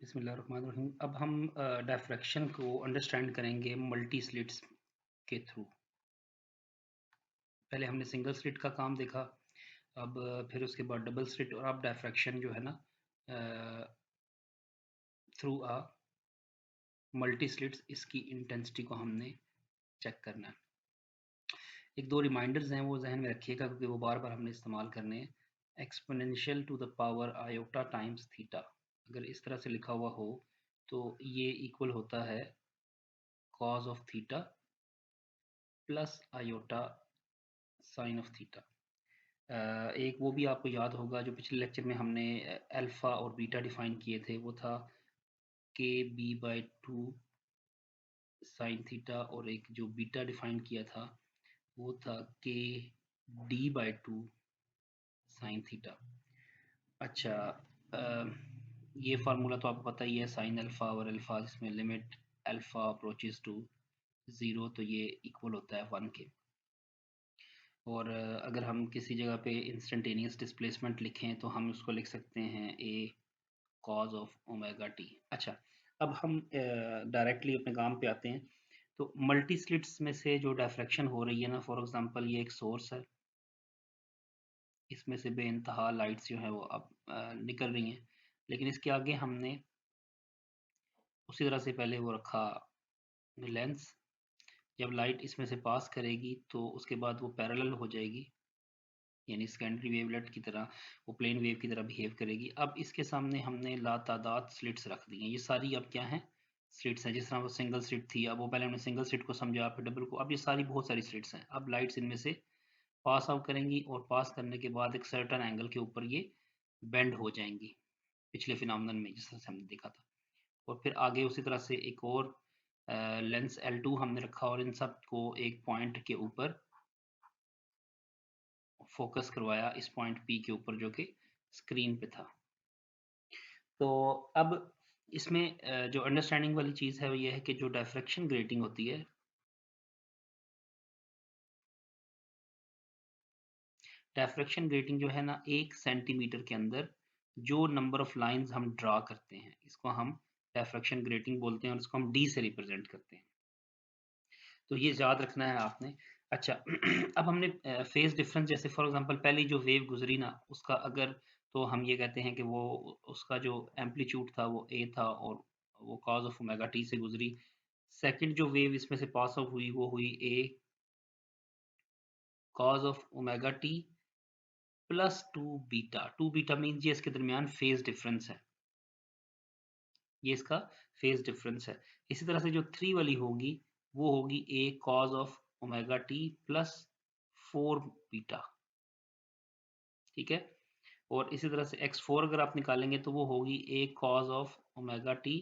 बिस्मिल्लाहिर्रहमानिर्रहीम। अब हम डायफ्रैक्शन को अंडरस्टैंड करेंगे मल्टी स्लिट्स के थ्रू। पहले हमने सिंगल स्लिट का काम देखा, अब फिर उसके बाद डबल स्लिट, और अब डायफ्रैक्शन जो है ना थ्रू आ मल्टी स्लिट्स, इसकी इंटेंसिटी को हमने चेक करना है। एक दो रिमाइंडर्स हैं, वो जहन में रखिएगा क्योंकि वो बार बार हमने इस्तेमाल करने हैं। Exponential to the power iota times theta, अगर इस तरह से लिखा हुआ हो तो ये इक्वल होता है cause of theta plus iota sine of theta. एक वो भी आपको याद होगा जो पिछले लेक्चर में हमने अल्फ़ा और बीटा डिफाइन किए थे, वो था के b by two sine theta, और एक जो बीटा डिफाइन किया था वो था के d by two sine theta. अच्छा, ये फार्मूला तो आपको पता ही है, साइन अल्फ़ा और अल्फ़ा जिसमें limit alpha approaches to zero, तो ये इक्वल होता है 1 के। और अगर हम किसी जगह पे इंस्टेंटेनियस डिस्प्लेसमेंट लिखें तो हम उसको लिख सकते हैं ए कॉज ऑफ ओमेगा टी। अच्छा, अब हम डायरेक्टली अपने काम पे आते हैं। तो मल्टी स्लिट्स में से जो डायफ्रैक्शन हो रही है ना, फॉर एग्जांपल ये एक सोर्स है, इसमें से बेइंतहा लाइट्स जो है वो अब निकल रही हैं, लेकिन इसके आगे हमने उसी तरह से पहले वो रखा लेंस। जब लाइट इसमें से पास करेगी तो उसके बाद वो पैरेलल हो जाएगी, यानी सेकेंडरी वेवलेट की तरह वो प्लेन वेव की तरह बिहेव करेगी। अब इसके सामने हमने लातादाद स्लिट्स रख दी हैं, ये सारी अब क्या हैं, स्लिट्स हैं। जिस तरह वो सिंगल स्लिट थी, अब वो पहले हमने सिंगल स्लिट को समझा, फिर डबल को, अब ये सारी बहुत सारी स्लिट्स हैं। अब लाइट्स इनमें से पास आउट करेंगी और पास करने के बाद एक सर्टेन एंगल के ऊपर ये बेंड हो जाएंगी, पिछले फिनोमेनन में जिस तरह से हमने देखा था। और फिर आगे उसी तरह से एक और लेंस L2 हमने रखा और इन सब को एक पॉइंट के ऊपर फोकस करवाया, इस पॉइंट P के ऊपर जो कि स्क्रीन पे था। तो अब इसमें जो अंडरस्टैंडिंग वाली चीज़ है वो ये है कि जो डायफ्रैक्शन ग्रेटिंग होती है, डायफ्रैक्शन ग्रेटिंग जो है ना, 1 सेंटीमीटर के अंदर जो नंबर ऑफ लाइंस हम ड्रा करते हैं, इसको हम डायफ्रैक्शन ग्रेटिंग बोलते हैं, और इसको हम D से रिप्रेजेंट करते हैं। तो ये याद रखना है आपने। अच्छा, अब हमने फेज डिफरेंस, जैसे फॉर एग्जांपल पहली जो वेव गुजरी ना, उसका अगर, तो हम ये कहते हैं कि वो उसका जो एम्पलीट्यूड था वो ए था और वो कॉज ऑफ ओमेगा टी से गुजरी। सेकंड जो वेव इसमें से पास ऑफ हुई वो हुई a cos of omega t plus two beta means ये इसके दरमियान फेज डिफरेंस है, ये इसका फेज डिफरेंस है। इसी तरह से जो 3 वाली होगी वो होगी a cos of omega t plus 4 beta, ठीक है। और इसी तरह से x4 अगर आप निकालेंगे तो वो होगी a cos of omega t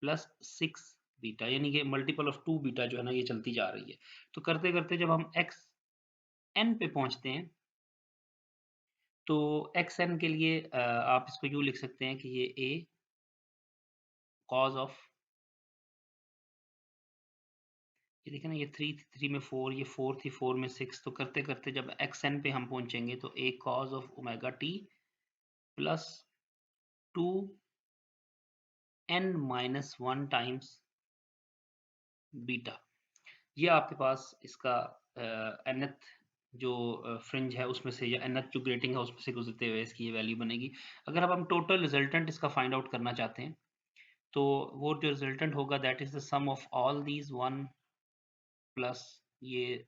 plus 6 beta, यानी कि मल्टीपल ऑफ 2 बीटा जो है ना, ये चलती जा रही है। तो करते करते जब हम एक्स एन पे पहुंचते हैं, तो एक्स एन के लिए आप इसको यूँ लिख सकते हैं कि ये ए कॉज ऑफ, ये देखें ना, ये 3 में 4, ये 4 थी, 4 में 6, तो करते करते जब एक्स एन पे हम पहुंचेंगे तो a cos of omega t plus 2 n minus 1 times beta. ये आपके पास इसका एनथ जो फ्रिंज है उसमें से, या एनथ जो ग्रेटिंग है उसमें से गुजरते हुए इसकी ये वैल्यू बनेगी। अगर अब हम टोटल रिजल्टेंट इसका फाइंड आउट करना चाहते हैं, तो वो जो रिजल्टेंट होगा that is the sum of all these 1 plus ये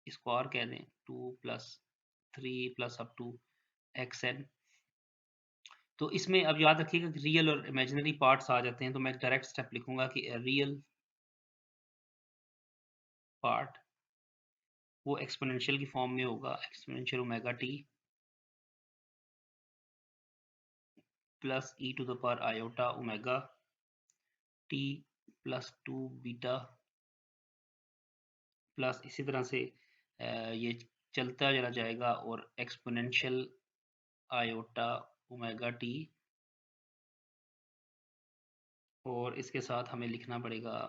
स्क्वायर कह दें 2 plus 3 plus up to x n. तो इसमें अब याद रखिएगा कि रियल और इमेजिनरी पार्ट्स आ जाते हैं, तो मैं डायरेक्ट स्टेप लिखूंगा कि रियल पार्ट वो एक्सपोनेंशियल की फॉर्म में होगा, exponential omega t plus e to the power iota omega t plus 2 beta, plus इसी तरह से ये चलता चला जाएगा और एक्सपोनेंशियल आयोटा ओमेगा टी, और इसके साथ हमें लिखना पड़ेगा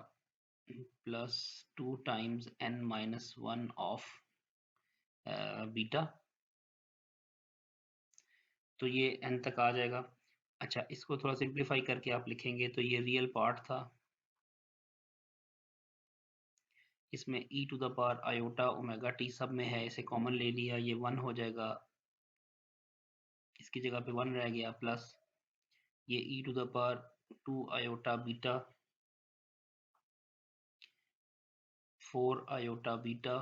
plus 2 times n minus 1 of beta, तो ये एन तक आ जाएगा। अच्छा, इसको थोड़ा सिंप्लीफाई करके आप लिखेंगे तो ये रियल पार्ट था, इसमें e to the power iota omega t सब में है, इसे कॉमन ले लिया, ये 1 हो जाएगा, इसकी जगह पे 1 रह गया, प्लस ये e to the power 2 iota beta 4 iota beta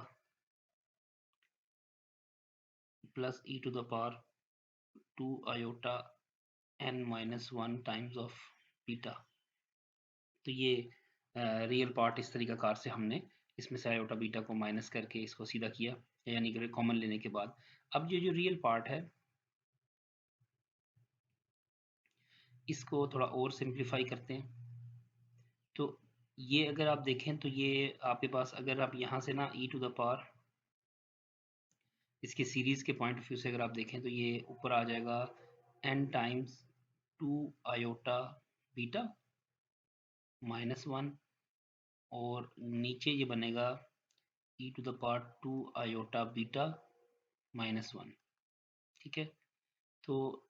plus e to the power 2 iota n minus 1 times of beta. तो ये रियल पार्ट इस तरीका कार से हमने इसमें से आयोटा बीटा को माइनस करके इसको सीधा किया, यानी कि कॉमन लेने के बाद। अब ये जो रियल पार्ट है इसको थोड़ा और सिंप्लीफाई करते हैं। तो ये अगर आप देखें तो ये आपके पास, अगर आप यहाँ से ना e टू द पावर इसके सीरीज के पॉइंट ऑफ व्यू से अगर आप देखें तो ये ऊपर आ जाएगा n times 2 iota beta minus 1, और नीचे ये बनेगा e to the power 2 iota beta minus 1। ठीक है, तो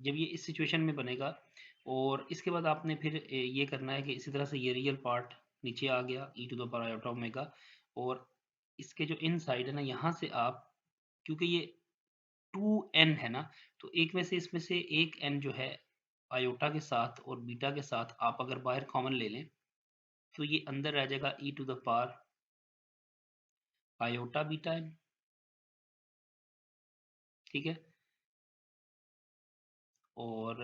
जब ये इस सिचुएशन में बनेगा, और इसके बाद आपने फिर ये करना है कि इसी तरह से ये रियल पार्ट नीचे आ गया e to the power iota omega, और इसके जो इन साइड है ना, यहाँ से आप, क्योंकि ये 2n है ना, तो एक में से इसमें से एक n जो है आयोटा के साथ और बीटा के साथ आप अगर बाहर कॉमन ले लें तो ये अंदर रह जाएगा e to the power iota beta n। ठीक है, और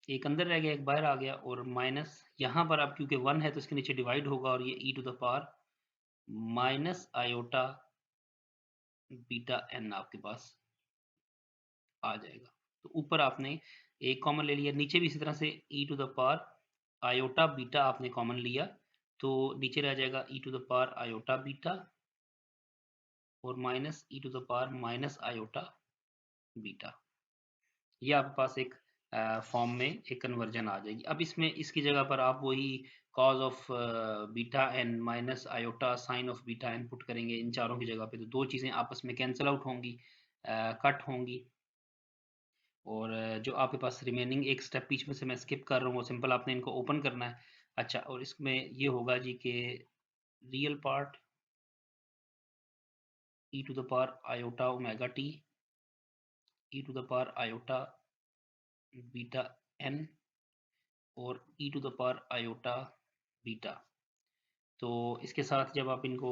एक अंदर रह गया, एक बाहर आ गया, और माइनस यहाँ पर अब क्योंकि 1 है तो इसके नीचे डिवाइड होगा, और ये e to the power minus iota beta n आपके पास आ जाएगा। तो ऊपर आपने एक कॉमन ले लिया, नीचे भी इसी तरह से e to the power iota beta आपने कॉमन लिया, तो नीचे रह जाएगा e to the power iota beta और minus e to the power minus iota beta. ये आपके पास एक फॉर्म में एक कन्वर्जन आ जाएगी। अब इसमें इसकी जगह पर आप वही cos of beta n minus iota sine of beta n put करेंगे इन चारों की जगह पे, तो दो चीज़ें आपस में कैंसिल आउट होंगी, कट होंगी, और जो आपके पास रिमेनिंग एक स्टेप बीच में से मैं स्किप कर रहा हूँ, वो सिंपल आपने इनको ओपन करना है। अच्छा, और इसमें ये होगा जी कि real part e to the power iota omega t e to the power iota beta n और e to the power iota beta. तो इसके साथ जब आप इनको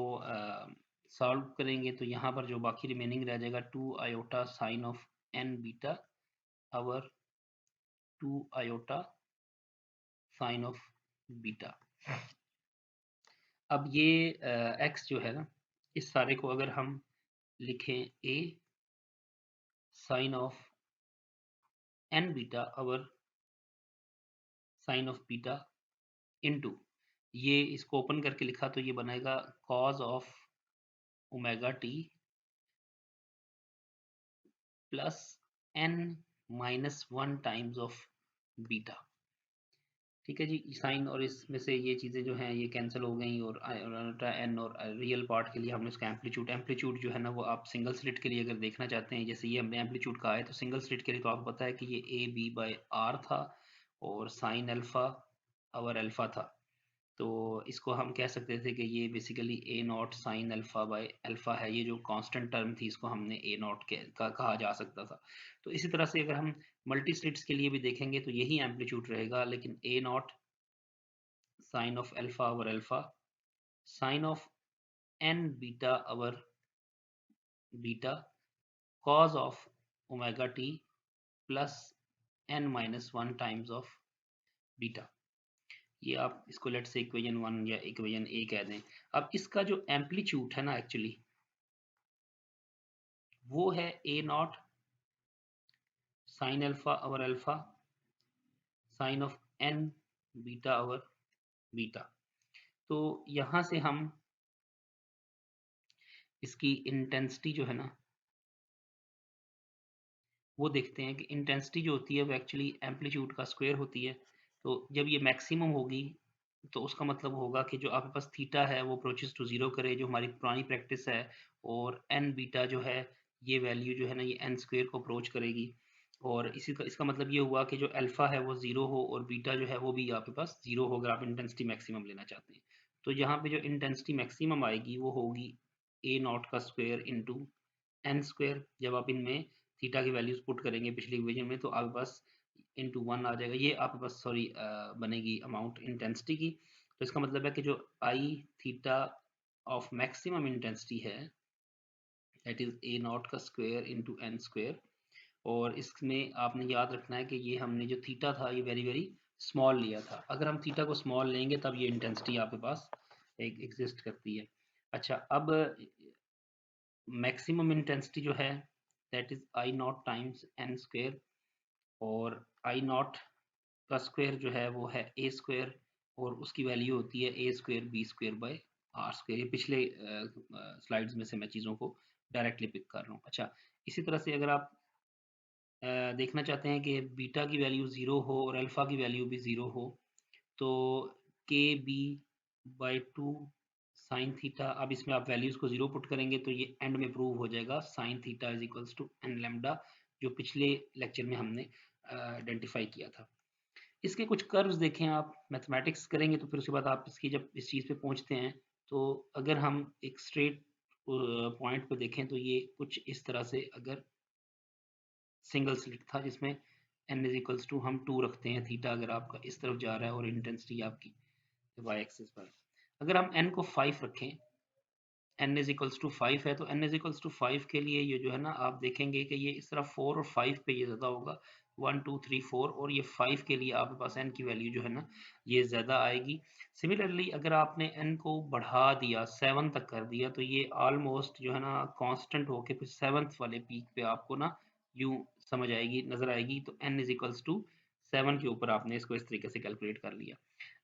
सॉल्व करेंगे तो यहाँ पर जो बाकी रिमेनिंग रह जाएगा 2 iota sine of n beta और 2 आयोटा साइन ऑफ बीटा। अब ये x जो है ना, इस सारे को अगर हम लिखें a sine of n beta और साइन ऑफ बीटा इनटू, ये इसको ओपन करके लिखा तो ये बनेगा cos of omega t plus n minus 1 times of beta. ठीक है जी, साइन और इसमें से ये चीज़ें जो हैं ये कैंसिल हो गई, और एन और रियल पार्ट के लिए हमने उसका एम्पलीट्यूड, एम्पलीट्यूड जो है ना वो आप सिंगल स्लिट के लिए अगर देखना चाहते हैं, जैसे ये हमने एम्पलीट्यूड कहा है, तो सिंगल स्लिट के लिए तो आपको पता है कि ये ए बी बाई आर था और साइन अल्फ़ा और अल्फ़ा था, तो इसको हम कह सकते थे कि ये basically A naught sine alpha by alpha है, ये जो कांस्टेंट टर्म थी इसको हमने ए नॉट का कहा जा सकता था। तो इसी तरह से अगर हम मल्टी स्लिट्स के लिए भी देखेंगे तो यही एम्पलीट्यूड रहेगा, लेकिन a naught sine of alpha over alpha sine of n beta over beta cos of omega t plus n minus 1 times of beta. ये आप इसको लेट से इक्वेशन 1 या इक्वेशन ए कह दें। अब इसका जो एम्पलीट्यूड है ना एक्चुअली वो है a naught sine alpha over alpha sine of n beta over beta. तो यहां से हम इसकी इंटेंसिटी जो है ना वो देखते हैं कि इंटेंसिटी जो होती है वो एक्चुअली एम्पलीट्यूड का स्क्वायर होती है। तो जब ये मैक्सिमम होगी तो उसका मतलब होगा कि जो आपके पास थीटा है वो अप्रोचेस टू जीरो करे, जो हमारी पुरानी प्रैक्टिस है, और एन बीटा जो है ये वैल्यू जो है ना ये एन स्क्वायर को अप्रोच करेगी, और इसका मतलब ये हुआ कि जो अल्फा है वो 0 हो और बीटा जो है वो भी आपके पास 0 हो, अगर आप इंटेंसिटी मैक्सिमम लेना चाहते हैं। तो यहाँ पे जो इंटेंसिटी मैक्सिमम आएगी वो होगी ए नॉट का स्क्वायर इंटू एन स्क्वायर। जब आप इनमें थीटा की वैल्यूज पुट करेंगे पिछले इक्वेशन में तो आपके पास इंटू 1 आ जाएगा, ये आपके पास सॉरी बनेगी अमाउंट इंटेंसिटी की। तो इसका मतलब है कि जो आई थीटा ऑफ मैक्सिमम इंटेंसिटी है दैट इज ए नॉट का स्क्वायर इंटू एन स्क्वायर। और इसमें आपने याद रखना है कि ये हमने जो थीटा था ये वेरी वेरी स्मॉल लिया था। अगर हम थीटा को स्मॉल लेंगे तब ये इंटेंसिटी आपके पास एक एग्जिस्ट करती है। अच्छा, अब मैक्सिमम इंटेंसिटी जो है that is I naught times n square, और आई नॉट का स्क्वायर जो है वो है ए स्क्वायर, और उसकी वैल्यू होती है a square b square by r square. ये पिछले स्लाइड्स में से मैं चीज़ों को डायरेक्टली पिक कर रहा हूँ। अच्छा, इसी तरह से अगर आप देखना चाहते हैं कि बीटा की वैल्यू 0 हो और अल्फ़ा की वैल्यू भी 0 हो, तो के बी बाई 2 साइन थीटा। अब इसमें आप वैल्यूज़ को 0 पुट करेंगे तो ये एंड में प्रूव हो जाएगा sine theta is equals to n lambda, जो पिछले लेक्चर में हमने आइडेंटिफाई किया था। इसके कुछ कर्व्स देखें, आप मैथमेटिक्स करेंगे तो फिर उसके बाद आप इसकी जब इस चीज़ पे पहुंचते हैं तो अगर हम एक स्ट्रेट पॉइंट पे देखें तो ये कुछ इस तरह से, अगर सिंगल स्लिट था जिसमें n इज इक्वल्स टू हम 2 रखते हैं, थीटा अगर आपका इस तरफ जा रहा है और इंटेंसिटी आपकी y एक्सिस पर, अगर हम n को 5 रखें, n इज इक्वल्स टू 5 है तो n इज इक्वल्स टू 5 के लिए ये जो है ना आप देखेंगे कि ये इस तरह 4 और 5 पे ये ज़्यादा होगा, 1 2 3 4, और ये 5 के लिए आपके पास n की वैल्यू जो है ना ये ज़्यादा आएगी। सिमिलरली अगर आपने n को बढ़ा दिया 7 तक कर दिया तो ये ऑलमोस्ट जो है ना कांस्टेंट होके फिर 7th वाले पीक पे आपको ना यूं समझ आएगी, नजर आएगी। तो n इज इक्वल्स टू 7 के ऊपर आपने इसको इस तरीके से कैलकुलेट कर लिया।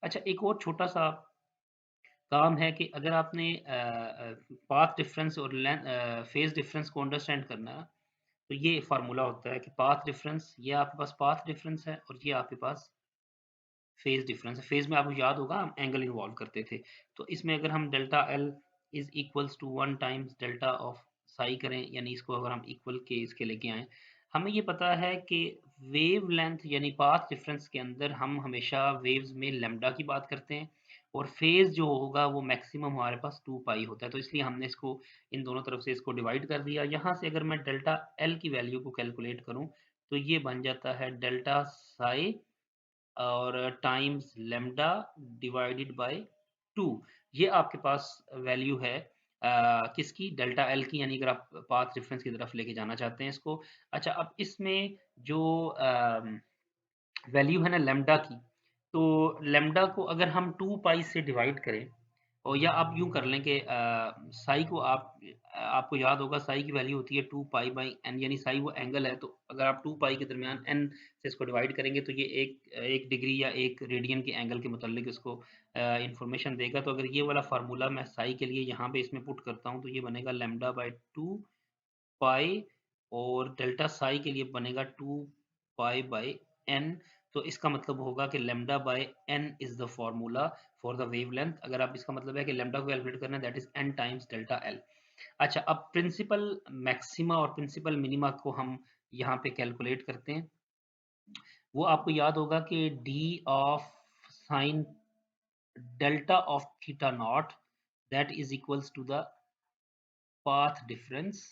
अच्छा, एक और छोटा सा काम है कि अगर आपने पाथ डिफरेंस और फेज डिफरेंस को अंडरस्टैंड करना है तो ये फार्मूला होता है कि पाथ डिफरेंस, ये आपके पास पाथ डिफरेंस है और ये आपके पास फेज डिफरेंस है। फेज में आपको याद होगा हम एंगल इन्वॉल्व करते थे, तो इसमें अगर हम delta l is equals to 1 times delta of psi करें, यानी इसको अगर हम इक्वल के इसके लेके आए, हमें ये पता है कि वेव लेंथ यानी पाथ डिफरेंस के अंदर हम हमेशा वेव्स में लेमडा की बात करते हैं, और फेज जो होगा वो मैक्सिमम हमारे पास 2 पाई होता है। तो इसलिए हमने इसको इन दोनों तरफ से इसको डिवाइड कर दिया। यहाँ से अगर मैं डेल्टा एल की वैल्यू को कैलकुलेट करूँ तो ये बन जाता है डेल्टा साई और टाइम्स लेमडा डिवाइडेड बाय 2। ये आपके पास वैल्यू है किसकी, डेल्टा एल की, यानी अगर आप पाथ डिफरेंस की तरफ लेके जाना चाहते हैं इसको। अच्छा, अब इसमें जो वैल्यू है ना लेमडा की, तो लेमडा को अगर हम 2 पाई से डिवाइड करें, और या आप यूं कर लें कि साई को आपको याद होगा साई की वैल्यू होती है 2 पाई बाई एन, यानी साई वो एंगल है, तो अगर आप 2 पाई के दरमियान एन से इसको डिवाइड करेंगे तो ये एक डिग्री या एक रेडियन के एंगल के मुतालिक इसको इंफॉर्मेशन देगा। तो अगर ये वाला फार्मूला मैं साई के लिए यहाँ पे इसमें पुट करता हूँ तो ये बनेगा लेमडा बाई 2 पाई, और डेल्टा साई के लिए बनेगा 2 पाई बाई एन। तो इसका मतलब होगा कि lambda by n is the formula for the wavelength. अगर आप इसका मतलब है कि लेमडा को कैलकुलेट करना है that is an times delta L. अच्छा, अब प्रिंसिपल मैक्सिमा और प्रिंसिपल मिनिमा को हम यहाँ पे कैलकुलेट करते हैं। वो आपको याद होगा कि d of sine delta of theta naught that is equals to the path difference,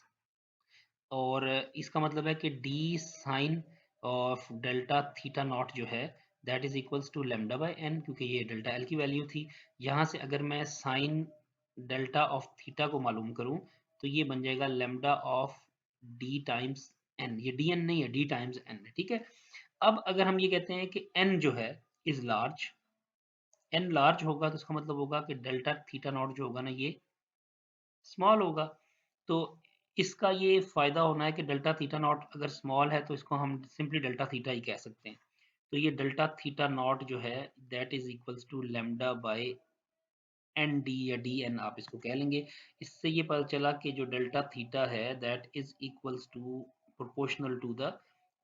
और इसका मतलब है कि d sine of delta theta naught जो है that is equals to lambda by n, क्योंकि ये डेल्टा एल की वैल्यू थी। यहाँ से अगर मैं साइन डेल्टा ऑफ थीटा को मालूम करूँ तो ये बन जाएगा lambda of d times n, ये डी एन नहीं है, डी टाइम्स एन है, ठीक है। अब अगर हम ये कहते हैं कि एन जो है इज लार्ज, एन लार्ज होगा तो इसका मतलब होगा कि डेल्टा थीटा नॉट जो होगा ना ये स्मॉल होगा। तो इसका ये फ़ायदा होना है कि डेल्टा थीटा नॉट अगर स्मॉल है तो इसको हम सिंपली डेल्टा थीटा ही कह सकते हैं। तो ये डेल्टा थीटा नॉट जो है that is equals to lambda by n d या डी एन आप इसको कह लेंगे। इससे ये पता चला कि जो डेल्टा थीटा है that is equals to proportional to the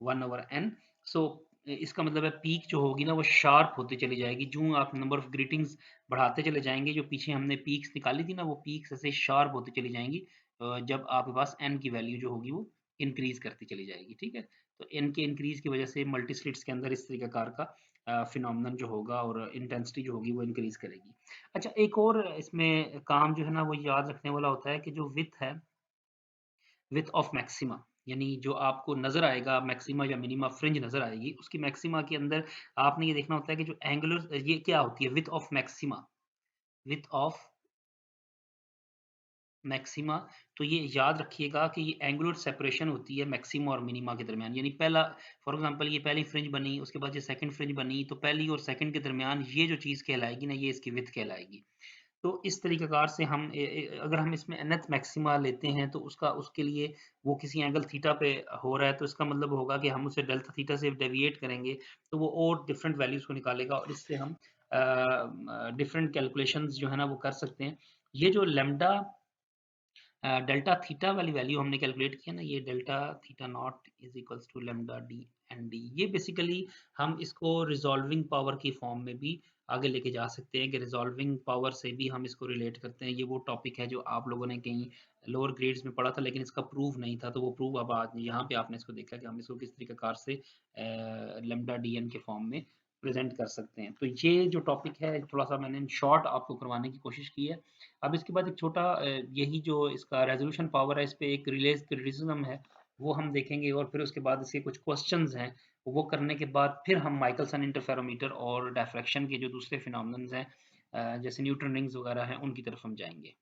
1/n। So इसका मतलब है पीक जो होगी ना वो शार्प होती चली जाएगी, जो आप नंबर ऑफ ग्रीटिंग्स बढ़ाते चले जाएंगे, जो पीछे हमने पीक्स निकाली थी ना वो पीक्स ऐसे शार्प होती चली जाएंगी जब आपके पास n की वैल्यू जो होगी वो इंक्रीज करती चली जाएगी, ठीक है। तो इनके इंक्रीज की वजह से मल्टी स्लिट्स के अंदर इस तरीके कार का फिनोमिनन जो होगा और इंटेंसिटी जो होगी वो इंक्रीज करेगी। अच्छा, एक और इसमें काम जो है ना वो याद रखने वाला होता है कि जो विथ है, विथ ऑफ मैक्सिमा, यानी जो आपको नजर आएगा मैक्सिमा या मिनिमा फ्रिंज नजर आएगी, उसकी मैक्सिमा के अंदर आपने ये देखना होता है कि जो एंगुलर ये क्या होती है, width of maxima, width of maxima. तो ये याद रखिएगा कि ये एंगुलर सेपरेशन होती है मैक्सिमा और मिनिमा के दरमियान, यानी पहला फॉर एग्जांपल ये पहली फ्रिंज बनी, उसके बाद ये सेकंड फ्रिंज बनी, तो पहली और सेकंड के दरमियान ये जो चीज़ कहलाएगी ना, ये इसकी विथ कहलाएगी। तो इस तरीक़ाकार से हम अगर हम इसमें nth मैक्सिमा लेते हैं तो उसका उसके लिए वो किसी एंगल थीटा पे हो रहा है, तो इसका मतलब होगा कि हम उसे डेल्टा थीटा से डेविएट करेंगे, तो वो और डिफरेंट वैल्यूज़ को निकालेगा और इससे हम डिफरेंट कैलकुलेशंस जो है ना वो कर सकते हैं। ये जो लैम्ब्डा डेल्टा थीटा वाली वैल्यू हमने कैलकुलेट किया ना, ये delta theta naught is equals to lambda d n d, ये बेसिकली हम इसको रिजॉल्विंग पावर की फॉर्म में भी आगे लेके जा सकते हैं कि रिजॉल्विंग पावर से भी हम इसको रिलेट करते हैं। ये वो टॉपिक है जो आप लोगों ने कहीं लोअर ग्रेड्स में पढ़ा था लेकिन इसका प्रूफ नहीं था, तो वो प्रूफ अब आज यहाँ पे आपने इसको देखा कि हम इसको किस तरीके से लैम्ब्डा डी एन के फॉर्म में प्रेजेंट कर सकते हैं। तो ये जो टॉपिक है थोड़ा सा मैंने इन शॉर्ट आपको करवाने की कोशिश की है। अब इसके बाद एक छोटा यही जो इसका रेजोल्यूशन पावर है, इस पे एक रिलेज क्रिटिसिज्म है, वो हम देखेंगे और फिर उसके बाद इसके कुछ क्वेश्चंस हैं, वो करने के बाद फिर हम माइकलसन इंटरफेरोमीटर और डायफ्रैक्शन के जो दूसरे फिनोमिनन्स हैं जैसे न्यूटन रिंग्स वगैरह हैं उनकी तरफ हम जाएंगे।